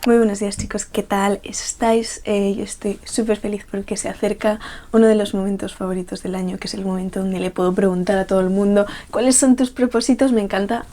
Muy buenos días chicos, ¿qué tal estáis? Yo estoy súper feliz porque se acerca uno de los momentos favoritos del año, que es el momento donde le puedo preguntar a todo el mundo ¿cuáles son tus propósitos? Me encanta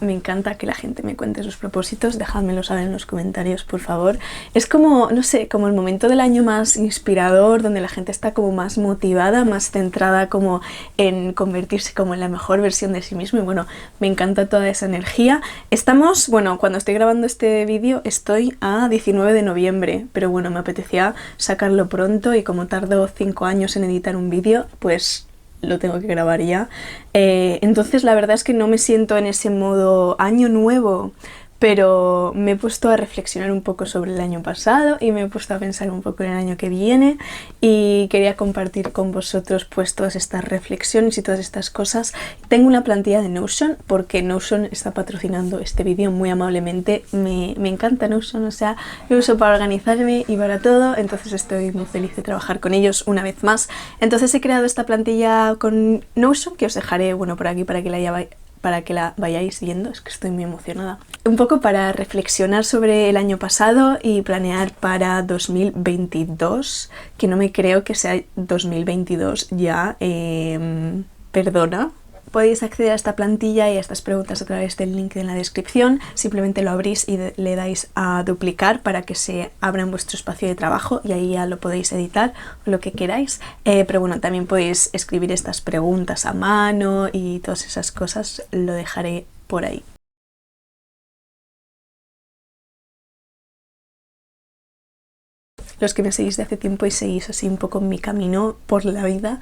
que la gente me cuente sus propósitos, dejádmelo saber en los comentarios por favor. Es como, no sé, como el momento del año más inspirador, donde la gente está como más motivada, más centrada como en convertirse como en la mejor versión de sí mismo y bueno, me encanta toda esa energía. Estamos, bueno, cuando estoy grabando este vídeo estoy a 19 de noviembre, pero bueno, me apetecía sacarlo pronto y como tardo 5 años en editar un vídeo, pues lo tengo que grabar ya. Entonces la verdad es que no me siento en ese modo año nuevo, pero me he puesto a reflexionar un poco sobre el año pasado y me he puesto a pensar un poco en el año que viene y quería compartir con vosotros pues todas estas reflexiones y todas estas cosas. Tengo una plantilla de Notion porque Notion está patrocinando este vídeo muy amablemente. Me encanta Notion, o sea, lo uso para organizarme y para todo, entonces estoy muy feliz de trabajar con ellos una vez más. Entonces he creado esta plantilla con Notion que os dejaré, bueno, por aquí para que la vayáis viendo, es que estoy muy emocionada. Un poco para reflexionar sobre el año pasado y planear para 2022, que no me creo que sea 2022 ya, perdona. Podéis acceder a esta plantilla y a estas preguntas a través del link en la descripción. Simplemente lo abrís y le dais a duplicar para que se abra en vuestro espacio de trabajo y ahí ya lo podéis editar o lo que queráis. Pero bueno, también podéis escribir estas preguntas a mano y todas esas cosas, lo dejaré por ahí. Los que me seguís de hace tiempo y seguís así un poco en mi camino por la vida,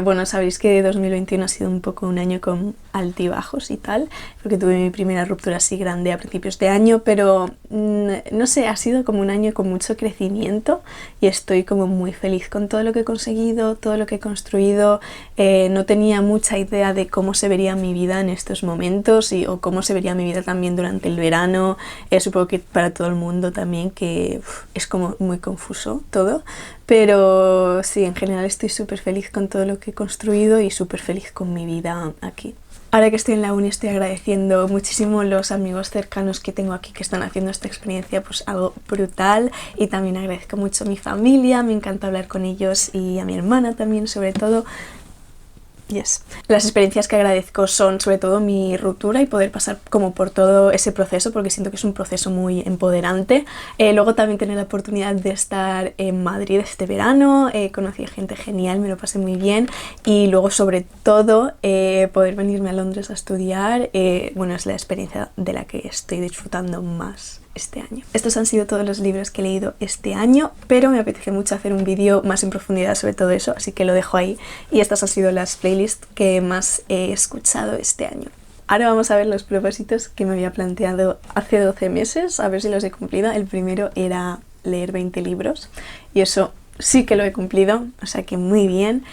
bueno, sabéis que 2021 ha sido un poco un año con altibajos y tal, porque tuve mi primera ruptura así grande a principios de año, pero no sé, ha sido como un año con mucho crecimiento y estoy como muy feliz con todo lo que he conseguido, todo lo que he construido. No tenía mucha idea de cómo se vería mi vida en estos momentos o cómo se vería mi vida también durante el verano. Supongo que para todo el mundo también, que es como muy confuso todo, pero sí, en general estoy súper feliz con todo lo que he construido y súper feliz con mi vida aquí. Ahora que estoy en la uni estoy agradeciendo muchísimo los amigos cercanos que tengo aquí que están haciendo esta experiencia pues algo brutal, y también agradezco mucho a mi familia, me encanta hablar con ellos y a mi hermana también sobre todo. Yes. Las experiencias que agradezco son sobre todo mi ruptura y poder pasar como por todo ese proceso, porque siento que es un proceso muy empoderante. Luego también tener la oportunidad de estar en Madrid este verano, conocí a gente genial, me lo pasé muy bien, y luego sobre todo poder venirme a Londres a estudiar, bueno, es la experiencia de la que estoy disfrutando más este año. Estos han sido todos los libros que he leído este año, pero me apetece mucho hacer un vídeo más en profundidad sobre todo eso, así que lo dejo ahí. Y estas han sido las playlists que más he escuchado este año. Ahora vamos a ver los propósitos que me había planteado hace 12 meses, a ver si los he cumplido. El primero era leer 20 libros y eso sí que lo he cumplido, o sea que muy bien.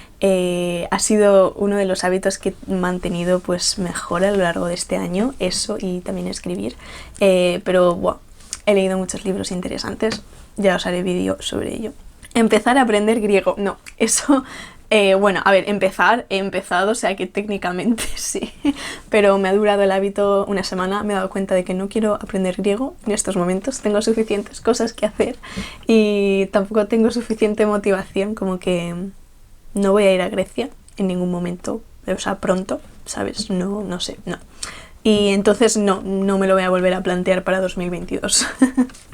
Ha sido uno de los hábitos que he mantenido pues mejor a lo largo de este año, eso y también escribir, pero bueno, he leído muchos libros interesantes, ya os haré vídeo sobre ello. Empezar a aprender griego, no, eso... bueno, a ver, he empezado, o sea que técnicamente sí, pero me ha durado el hábito una semana, me he dado cuenta de que no quiero aprender griego en estos momentos, tengo suficientes cosas que hacer y tampoco tengo suficiente motivación, como que no voy a ir a Grecia en ningún momento, o sea, pronto, ¿sabes? No sé, no. Y entonces no me lo voy a volver a plantear para 2022.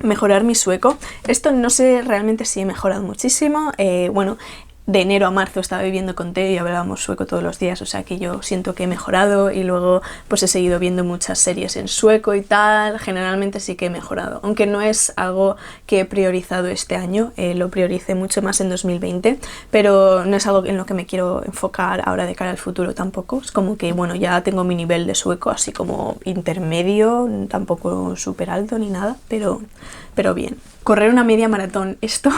Mejorar mi sueco. Esto no sé realmente si he mejorado muchísimo. Bueno, de enero a marzo estaba viviendo con Teo y hablábamos sueco todos los días, o sea que yo siento que he mejorado, y luego pues he seguido viendo muchas series en sueco y tal. Generalmente sí que he mejorado, aunque no es algo que he priorizado este año, lo prioricé mucho más en 2020, pero no es algo en lo que me quiero enfocar ahora de cara al futuro tampoco. Es como que bueno, ya tengo mi nivel de sueco así como intermedio, tampoco súper alto ni nada, pero bien. Correr una media maratón, esto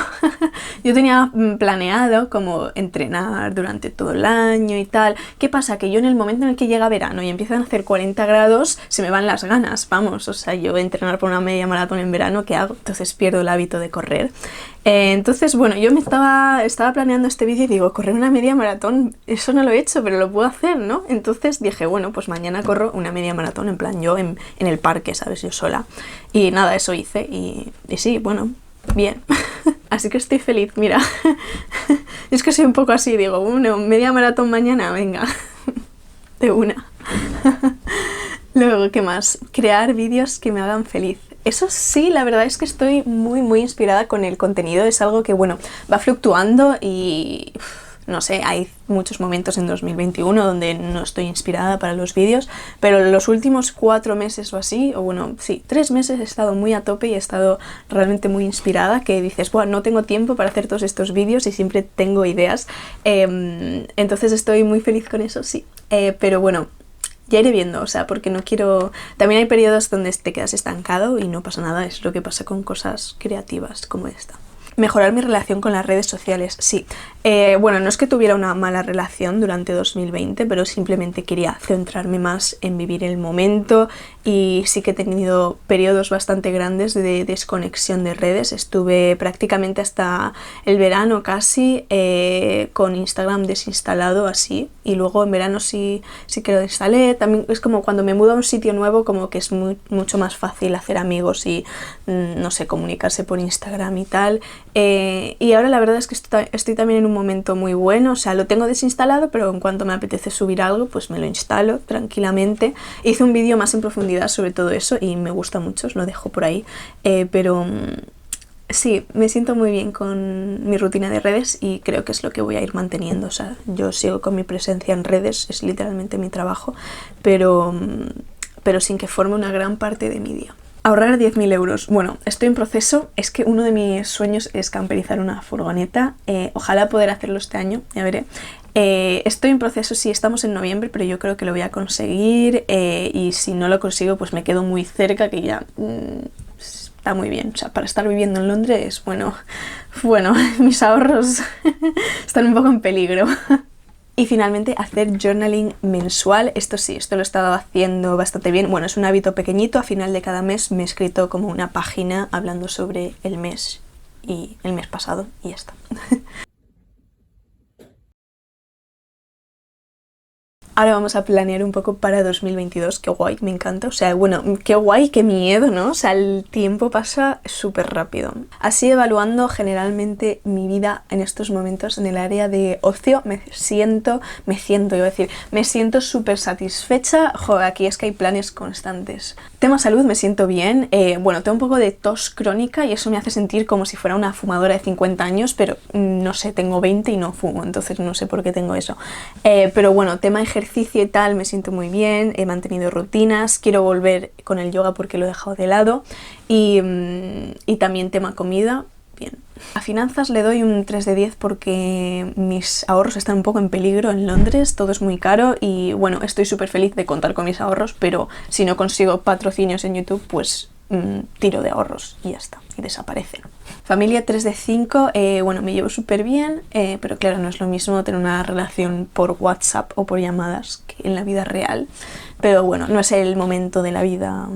yo tenía planeado como entrenar durante todo el año y tal. ¿Qué pasa? Que yo en el momento en el que llega verano y empiezan a hacer 40 grados, se me van las ganas, vamos, o sea, yo entrenar por una media maratón en verano, ¿qué hago? Entonces pierdo el hábito de correr. Entonces, bueno, yo estaba planeando este vídeo y digo, correr una media maratón, eso no lo he hecho, pero lo puedo hacer, ¿no? Entonces dije, bueno, pues mañana corro una media maratón, en plan yo en el parque, ¿sabes? Yo sola. Y nada, eso hice y sí, bueno, bien. Así que estoy feliz, mira. Es que soy un poco así, digo, bueno, media maratón mañana, venga. De una. Luego, ¿qué más? Crear vídeos que me hagan feliz. Eso sí, la verdad es que estoy muy inspirada con el contenido. Es algo que, bueno, va fluctuando y no sé, hay muchos momentos en 2021 donde no estoy inspirada para los vídeos, pero los últimos 4 meses o así, o bueno, sí, 3 meses he estado muy a tope y he estado realmente muy inspirada, que dices, bueno, no tengo tiempo para hacer todos estos vídeos y siempre tengo ideas. Entonces estoy muy feliz con eso, sí. Pero bueno, ya iré viendo, o sea, porque no quiero... También hay periodos donde te quedas estancado y no pasa nada, es lo que pasa con cosas creativas como esta. Mejorar mi relación con las redes sociales, sí. Bueno, no es que tuviera una mala relación durante 2020, pero simplemente quería centrarme más en vivir el momento y sí que he tenido periodos bastante grandes de desconexión de redes. Estuve prácticamente hasta el verano casi con Instagram desinstalado así y luego en verano sí que lo instalé. También es como cuando me mudo a un sitio nuevo como que es mucho más fácil hacer amigos y no sé, comunicarse por Instagram y tal. Y ahora la verdad es que estoy también en un momento muy bueno, o sea, lo tengo desinstalado, pero en cuanto me apetece subir algo, pues me lo instalo tranquilamente. Hice un vídeo más en profundidad sobre todo eso y me gusta mucho, os lo dejo por ahí, pero sí, me siento muy bien con mi rutina de redes y creo que es lo que voy a ir manteniendo, o sea, yo sigo con mi presencia en redes, es literalmente mi trabajo, pero sin que forme una gran parte de mi día. Ahorrar 10.000 euros. Bueno, estoy en proceso. Es que uno de mis sueños es camperizar una furgoneta. Ojalá poder hacerlo este año, ya veré. Estoy en proceso, sí, estamos en noviembre, pero yo creo que lo voy a conseguir. Y si no lo consigo, pues me quedo muy cerca, que ya está muy bien. O sea, para estar viviendo en Londres, bueno, mis ahorros están un poco en peligro. Y finalmente hacer journaling mensual, esto sí, esto lo he estado haciendo bastante bien. Bueno, es un hábito pequeñito, a final de cada mes me he escrito como una página hablando sobre el mes y el mes pasado y ya está. Ahora vamos a planear un poco para 2022, qué guay, me encanta, o sea, bueno, qué guay, qué miedo, ¿no? O sea, el tiempo pasa súper rápido. Así evaluando generalmente mi vida en estos momentos en el área de ocio, me siento súper satisfecha. Joder, aquí es que hay planes constantes. Tema salud, me siento bien, bueno, tengo un poco de tos crónica y eso me hace sentir como si fuera una fumadora de 50 años, pero no sé, tengo 20 y no fumo, entonces no sé por qué tengo eso. Pero bueno, tema ejercicio y tal, me siento muy bien, he mantenido rutinas, quiero volver con el yoga porque lo he dejado de lado y también tema comida, bien. A finanzas le doy un 3 de 10 porque mis ahorros están un poco en peligro en Londres, todo es muy caro y bueno, estoy súper feliz de contar con mis ahorros, pero si no consigo patrocinios en YouTube, pues tiro de ahorros y ya está, y desaparecen. Familia 3 de 5, bueno, me llevo súper bien, pero claro, no es lo mismo tener una relación por WhatsApp o por llamadas que en la vida real, pero bueno, no es el momento de la vida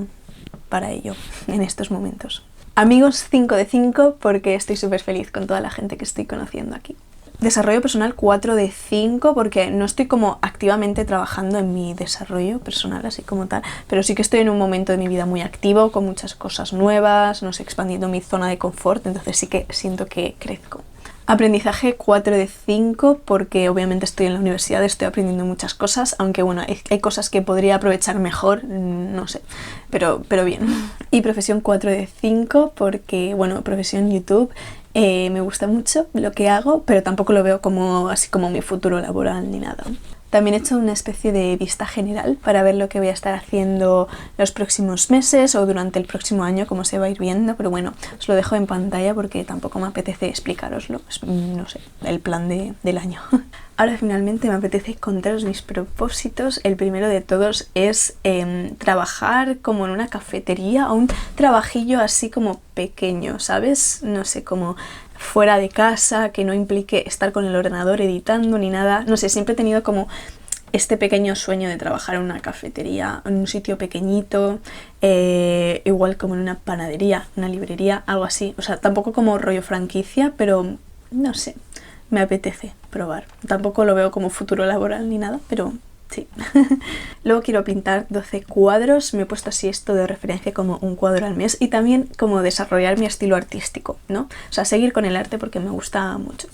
para ello, en estos momentos. Amigos 5 de 5 porque estoy súper feliz con toda la gente que estoy conociendo aquí. Desarrollo personal 4 de 5 porque no estoy como activamente trabajando en mi desarrollo personal así como tal, pero sí que estoy en un momento de mi vida muy activo, con muchas cosas nuevas, no sé, expandiendo mi zona de confort, entonces sí que siento que crezco. Aprendizaje 4 de 5 porque obviamente estoy en la universidad, estoy aprendiendo muchas cosas, aunque bueno, hay cosas que podría aprovechar mejor, no sé, pero bien. Y profesión 4 de 5 porque, bueno, profesión YouTube, me gusta mucho lo que hago, pero tampoco lo veo como así como mi futuro laboral ni nada. También he hecho una especie de vista general para ver lo que voy a estar haciendo los próximos meses o durante el próximo año, como se va a ir viendo, pero bueno, os lo dejo en pantalla porque tampoco me apetece explicaroslo, no sé, el plan del año. Ahora finalmente me apetece contaros mis propósitos. El primero de todos es trabajar como en una cafetería o un trabajillo así como pequeño, ¿sabes? No sé, como fuera de casa, que no implique estar con el ordenador editando ni nada. No sé, siempre he tenido como este pequeño sueño de trabajar en una cafetería, en un sitio pequeñito, igual como en una panadería, una librería, algo así. O sea, tampoco como rollo franquicia, pero no sé, me apetece probar. Tampoco lo veo como futuro laboral ni nada, pero sí. Luego quiero pintar 12 cuadros, me he puesto así esto de referencia como un cuadro al mes y también como desarrollar mi estilo artístico, ¿no? O sea, seguir con el arte porque me gusta mucho.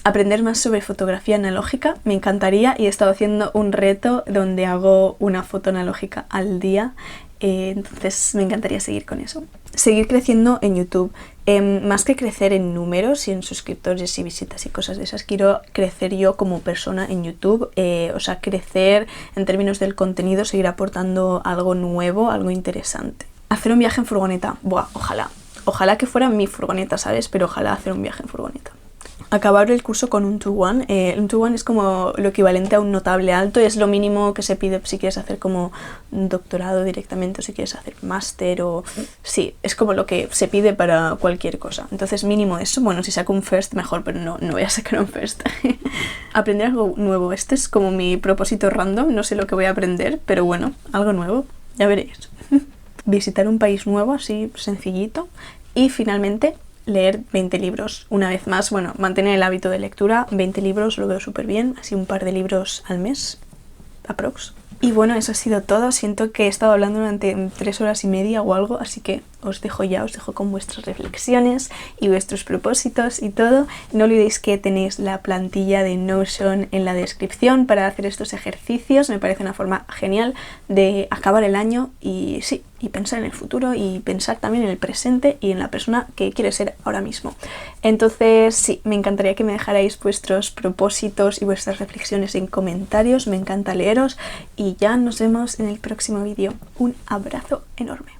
Aprender más sobre fotografía analógica, me encantaría, y he estado haciendo un reto donde hago una foto analógica al día, entonces me encantaría seguir con eso. Seguir creciendo en YouTube, más que crecer en números y en suscriptores y visitas y cosas de esas, quiero crecer yo como persona en YouTube, o sea, crecer en términos del contenido, seguir aportando algo nuevo, algo interesante. Hacer un viaje en furgoneta, buah, ojalá que fuera mi furgoneta, ¿sabes? Pero ojalá hacer un viaje en furgoneta. Acabar el curso con un 2-1. Un 2-1 es como lo equivalente a un notable alto, es lo mínimo que se pide si quieres hacer como un doctorado directamente o si quieres hacer máster o... Sí, es como lo que se pide para cualquier cosa. Entonces mínimo eso, bueno, si saco un first mejor, pero no voy a sacar un first. Aprender algo nuevo, este es como mi propósito random, no sé lo que voy a aprender, pero bueno, algo nuevo, ya veréis. Visitar un país nuevo, así sencillito. Y finalmente, leer 20 libros. Una vez más, bueno, mantener el hábito de lectura, 20 libros lo veo súper bien, así un par de libros al mes, aprox. Y bueno, eso ha sido todo. Siento que he estado hablando durante 3 horas y media o algo, así que os dejo con vuestras reflexiones y vuestros propósitos y todo. No olvidéis que tenéis la plantilla de Notion en la descripción para hacer estos ejercicios. Me parece una forma genial de acabar el año y sí, y pensar en el futuro y pensar también en el presente y en la persona que quieres ser ahora mismo. Entonces sí, me encantaría que me dejarais vuestros propósitos y vuestras reflexiones en comentarios. Me encanta leeros y ya nos vemos en el próximo vídeo. Un abrazo enorme.